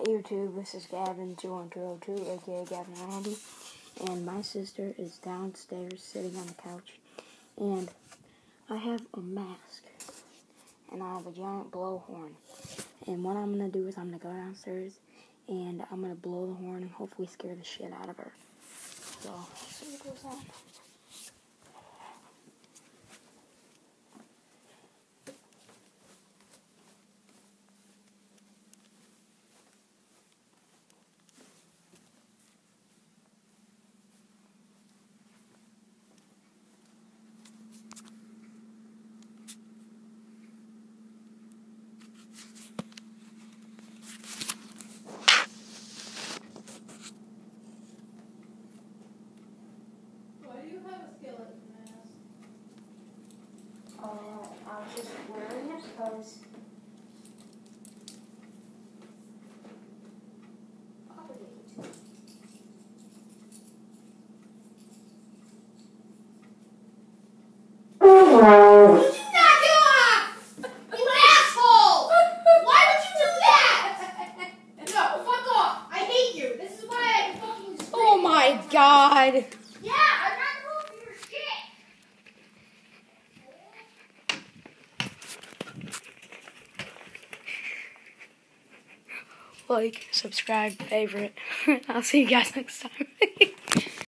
Hey YouTube, this is Gavin21202, aka Gavin Randy, and my sister is downstairs sitting on the couch, and I have a mask, and I have a giant blowhorn, and what I'm going to do is I'm going to go downstairs, and I'm going to blow the horn and hopefully scare the shit out of her. So, let's see what goes on. I was just wearing it because Oh my God! Yeah, I'm not going for your shit. Like, subscribe, favorite. I'll see you guys next time.